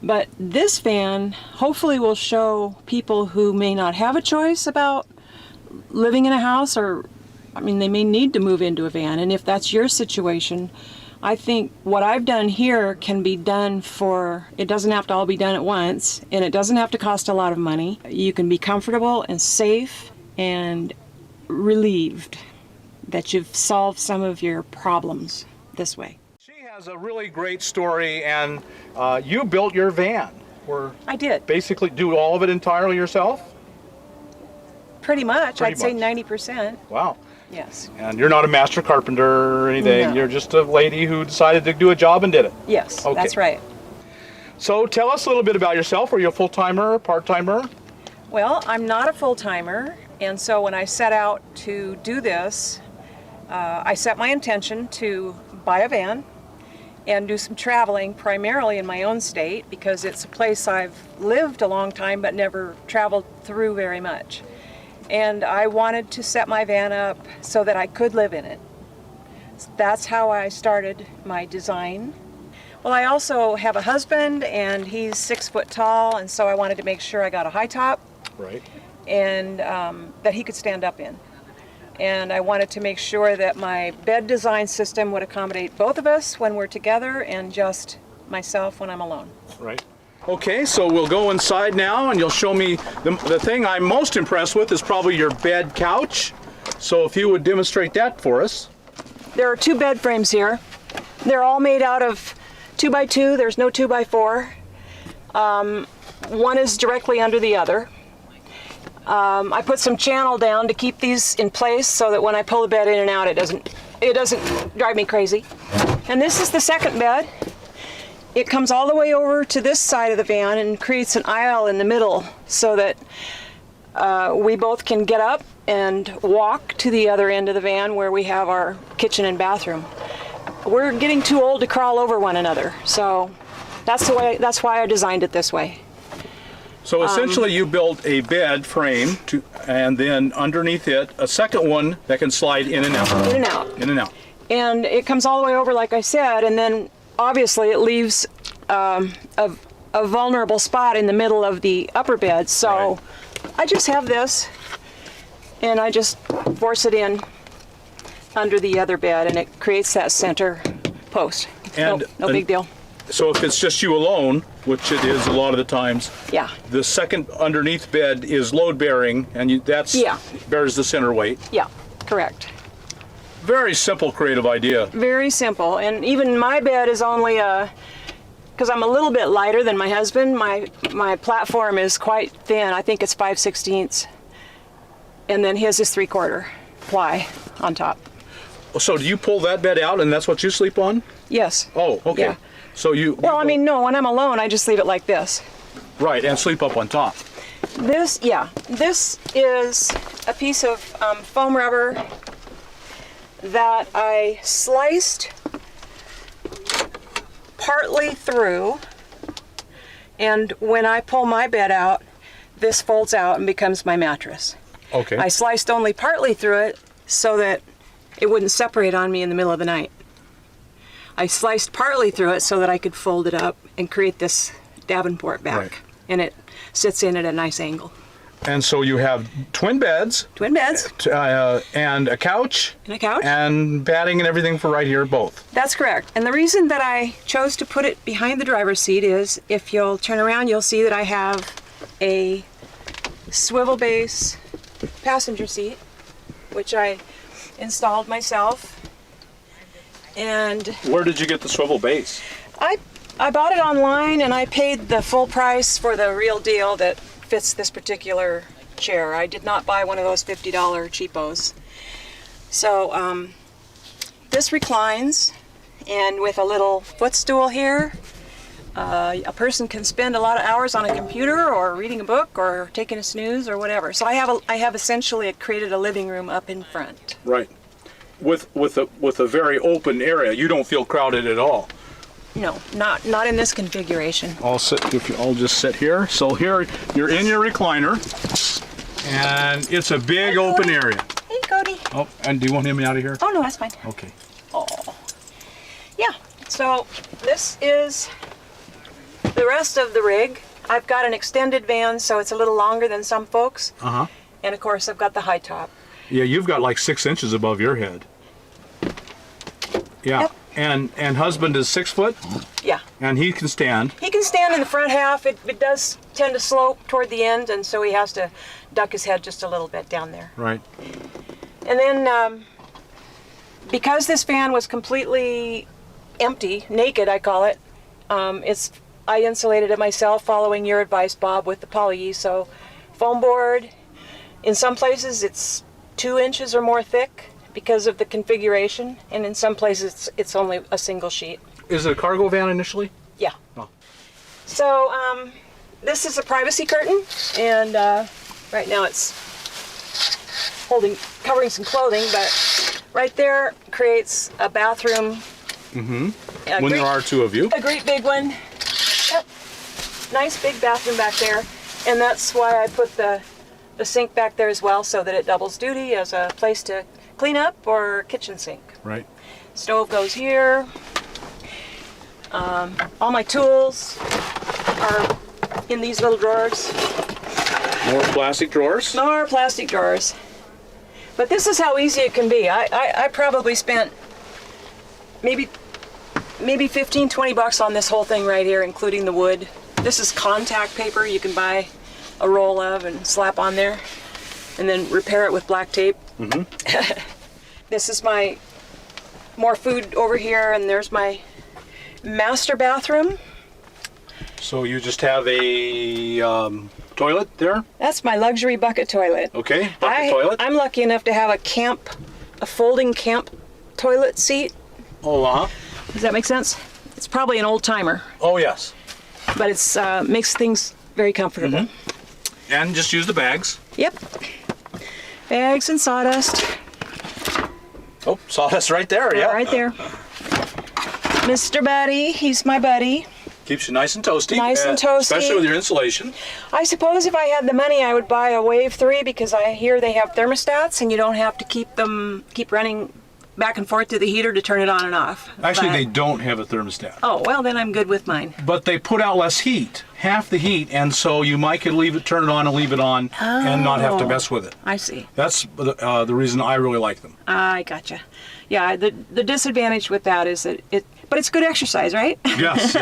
But this van hopefully will show people who may not have a choice about living in a house, or, I mean, they may need to move into a van. And if that's your situation, I think what I've done here can be done for, it doesn't have to all be done at once, and it doesn't have to cost a lot of money. You can be comfortable and safe and relieved that you've solved some of your problems this way. She has a really great story, and you built your van. I did. Basically do all of it entirely yourself? Pretty much. I'd say 90%. Wow. Yes. And you're not a master carpenter or anything. No. You're just a lady who decided to do a job and did it. Yes, Okay. that's right. So tell us a little bit about yourself. Are you a full-timer, part-timer? Well, I'm not a full-timer, and so when I set out to do this, I set my intention to buy a van and do some traveling, primarily in my own state, because it's a place I've lived a long time but never traveled through very much. And I wanted to set my van up so that I could live in it. That's how I started my design. Well, I also have a husband, and he's 6 foot tall, and so I wanted to make sure I got a high top. Right. And that he could stand up in. And I wanted to make sure that my bed design system would accommodate both of us when we're together and just myself when I'm alone. Right. Okay, so we'll go inside now, and you'll show me the thing I'm most impressed with is probably your bed couch. So if you would demonstrate that for us. There are 2 bed frames here. They're all made out of 2x2. There's no 2x4. One is directly under the other. I put some channel down to keep these in place so that when I pull the bed in and out, it doesn't drive me crazy. And this is the second bed. It comes all the way over to this side of the van and creates an aisle in the middle so that we both can get up and walk to the other end of the van where we have our kitchen and bathroom. We're getting too old to crawl over one another, so that's why I designed it this way. So essentially you built a bed frame and then underneath it a second one that can slide in and out. In and out. In and out. And it comes all the way over, like I said, and then obviously it leaves a vulnerable spot in the middle of the upper bed. So right. I just have this, and I just force it in under the other bed, and it creates that center post. And no big deal. So if it's just you alone, which it is a lot of the times, yeah, the second underneath bed is load bearing, and that's bears the center weight. Yeah, correct. Very simple, creative idea. Very simple, and even my bed is only because I'm a little bit lighter than my husband. My platform is quite thin. I think it's 5/16, and then his is 3/4 ply on top. So do you pull that bed out, and that's what you sleep on? Yes. Oh, okay. Yeah. So Well, I mean, no. When I'm alone, I just leave it like this. Right, and sleep up on top. This is a piece of foam rubber that I sliced partly through, and when I pull my bed out, this folds out and becomes my mattress. Okay. I sliced only partly through it so that it wouldn't separate on me in the middle of the night. I sliced partly through it so that I could fold it up and create this Davenport back. Right. And it sits in at a nice angle. And so you have twin beds. Twin beds. And a couch. And a couch. And padding and everything for right here, both. That's correct. And the reason that I chose to put it behind the driver's seat is, if you'll turn around, you'll see that I have a swivel base passenger seat, which I installed myself. And where did you get the swivel base? I bought it online, and I paid the full price for the real deal that fits this particular chair. I did not buy one of those $50 cheapos. So this reclines, and with a little footstool here, a person can spend a lot of hours on a computer or reading a book or taking a snooze or whatever. So I have essentially created a living room up in front. Right. With a very open area, you don't feel crowded at all. No, not in this configuration. I'll just sit here. So here you're in your recliner, and it's a big open area. Hey, Cody. Oh, and do you want him out of here? Oh no, that's fine. Okay. Oh, yeah. So this is The rest of the rig, I've got an extended van, so it's a little longer than some folks. Uh-huh. And of course, I've got the high top. Yeah, you've got like 6 inches above your head. Yeah. Yep. And husband is 6 foot? Yeah. And he can stand. He can stand in the front half. It does tend to slope toward the end, and so he has to duck his head just a little bit down there. Right. And then, because this van was completely empty, naked I call it, I insulated it myself following your advice, Bob, with the poly-so foam board. In some places it's 2 inches or more thick because of the configuration, and in some places it's only a single sheet. Is it a cargo van initially? Yeah. Oh. So this is a privacy curtain, and right now it's covering some clothing, but right there creates a bathroom. Mm-hmm. When there are 2 of you. A great big one. Yep. Nice big bathroom back there, and that's why I put the sink back there as well, so that it doubles duty as a place to clean up or kitchen sink. Right. Stove goes here. All my tools are in these little drawers. More plastic drawers? More plastic drawers. But this is how easy it can be. I probably spent maybe 15, 20 bucks on this whole thing right here, including the wood. This is contact paper you can buy a roll of and slap on there, and then repair it with black tape. Mm-hmm. This is my more food over here, and there's my master bathroom. So you just have a toilet there? That's my luxury bucket toilet. Okay, bucket toilet. I'm lucky enough to have a folding camp toilet seat. Oh, uh-huh. Does that make sense? It's probably an old timer, Oh, yes. but it's makes things very comfortable. Mm-hmm. And just use the bags. Yep. Bags and sawdust. Oh, sawdust right there, yeah. Right there. Mr. Buddy, he's my buddy. Keeps you nice and toasty. Nice and toasty. Especially with your insulation. I suppose if I had the money, I would buy a Wave 3 because I hear they have thermostats and you don't have to keep running back and forth to the heater to turn it on and off. Actually, But- they don't have a thermostat. Oh, well, then I'm good with mine. But they put out less heat, half the heat, and so you might could turn it on and leave it on and not have to mess with it. I see. That's the reason I really like them. I gotcha. Yeah, the disadvantage with that is that but it's good exercise, right? Yes.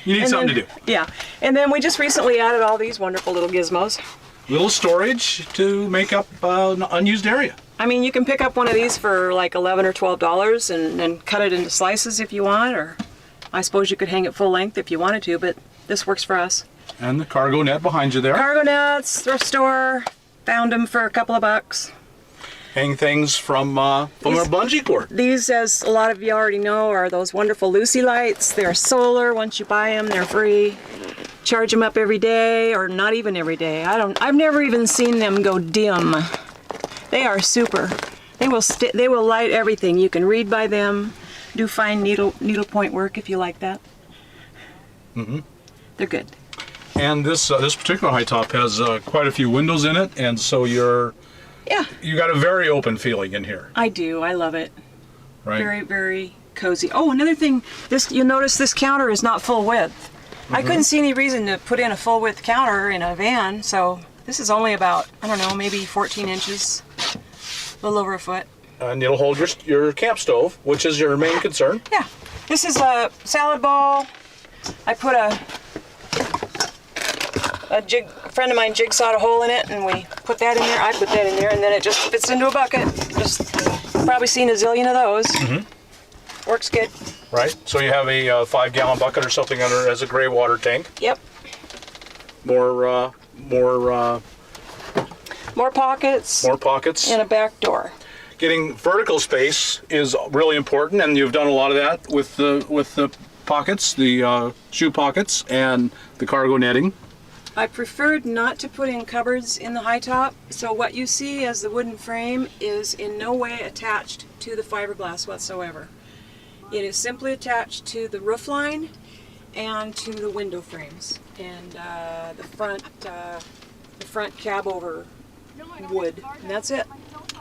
You need And something then- to do. Yeah, and then we just recently added all these wonderful little gizmos. Little storage to make up an unused area. I mean, you can pick up one of these for like $11 or $12 and cut it into slices if you want, or I suppose you could hang it full length if you wanted to, but this works for us. And the cargo net behind you there. Cargo nets, thrift store, found them for a couple of bucks. Hang things from a bungee cord. These, as a lot of you already know, are those wonderful Luci Lights. They're solar. Once you buy them, they're free. Charge them up every day, or not even every day. I've never even seen them go dim. They are super. They will light everything. You can read by them, do fine needlepoint work if you like that. Mm-hmm. They're good. And this particular high top has quite a few windows in it, and so you got a very open feeling in here. I do. I love it. Right. Very, very cozy. Oh, another thing. You'll notice this counter is not full width. I couldn't see any reason to put in a full width counter in a van, so this is only about, I don't know, maybe 14 inches, a little over a foot. And it'll hold your camp stove, which is your main concern. Yeah. This is a salad bowl. I put a friend of mine jigsawed a hole in it, and we put that in there. I put that in there, and then it just fits into a bucket. You've probably seen a zillion of those. Mm-hmm. Works good. Right. So you have a 5-gallon bucket or something under as a gray water tank. Yep. More pockets. More pockets. And a back door. Getting vertical space is really important, and you've done a lot of that with the pockets, the shoe pockets, and the cargo netting. I preferred not to put in cupboards in the high top, so what you see as the wooden frame is in no way attached to the fiberglass whatsoever. It is simply attached to the roof line and to the window frames and the front cab over wood, and that's it.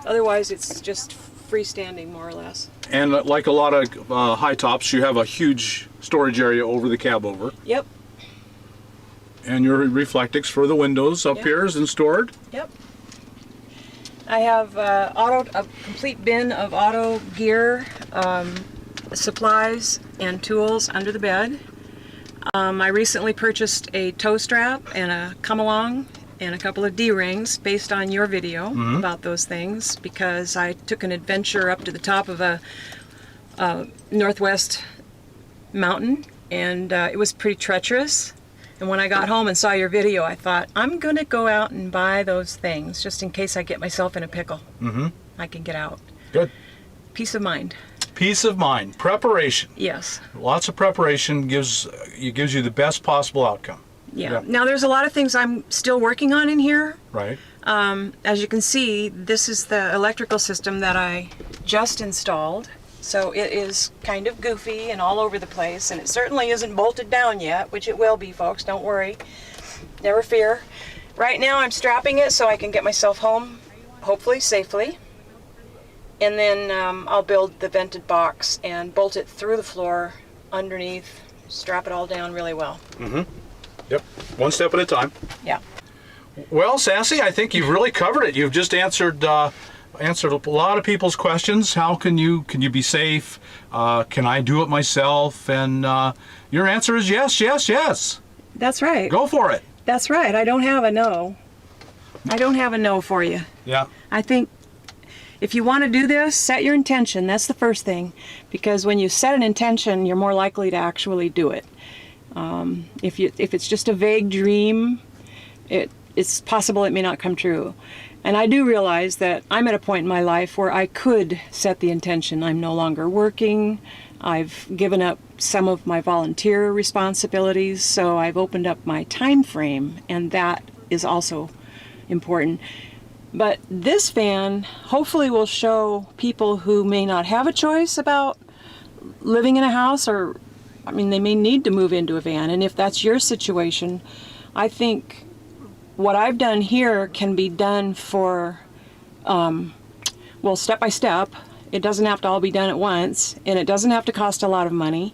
Otherwise, it's just freestanding, more or less. And like a lot of high tops, you have a huge storage area over the cab over. Yep. And your reflectix for the windows up Yep. here is stored. Yep. I have a complete bin of auto gear, supplies, and tools under the bed. I recently purchased a toe strap and a come along and a couple of D-rings based on your video about those things, because I took an adventure up to the top of a northwest mountain, and it was pretty treacherous. And when I got home and saw your video, I thought, I'm going to go out and buy those things just in case I get myself in a pickle. I can get out. Good. Peace of mind. Peace of mind. Preparation. Yes. Lots of preparation gives you the best possible outcome. Yeah. Now there's a lot of things I'm still working on in here. Right. As you can see, this is the electrical system that I just installed. So it is kind of goofy and all over the place, and it certainly isn't bolted down yet, which it will be, folks, don't worry. Never fear. Right now I'm strapping it so I can get myself home, hopefully safely. And then I'll build the vented box and bolt it through the floor, underneath, strap it all down really well. Yep. One step at a time. Yeah. Well, Sassy, I think you've really covered it. You've just answered a lot of people's questions. How can you be safe? Can I do it myself? And your answer is yes, yes, yes. That's right. Go for it. That's right. I don't have a no. I don't have a no for you. Yeah. I think if you want to do this, set your intention. That's the first thing, because when you set an intention, you're more likely to actually do it. If it's just a vague dream, it's possible it may not come true. And I do realize that I'm at a point in my life where I could set the intention. I'm no longer working. I've given up some of my volunteer responsibilities, so I've opened up my time frame, and that is also important. But this van hopefully will show people who may not have a choice about living in a house, or, I mean, they may need to move into a van. And if that's your situation, I think what I've done here can be done for, well, step by step. It doesn't have to all be done at once, and it doesn't have to cost a lot of money.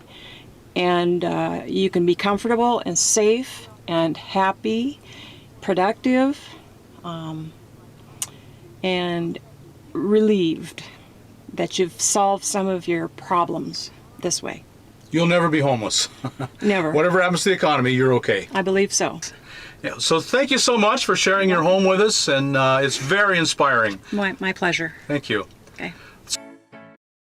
And you can be comfortable and safe and happy, productive, and relieved that you've solved some of your problems this way. You'll never be homeless. Never. Whatever happens to the economy, you're okay. I believe so. Yeah, so thank you so much for sharing your home with us, and it's very inspiring. My pleasure. Thank you. Okay.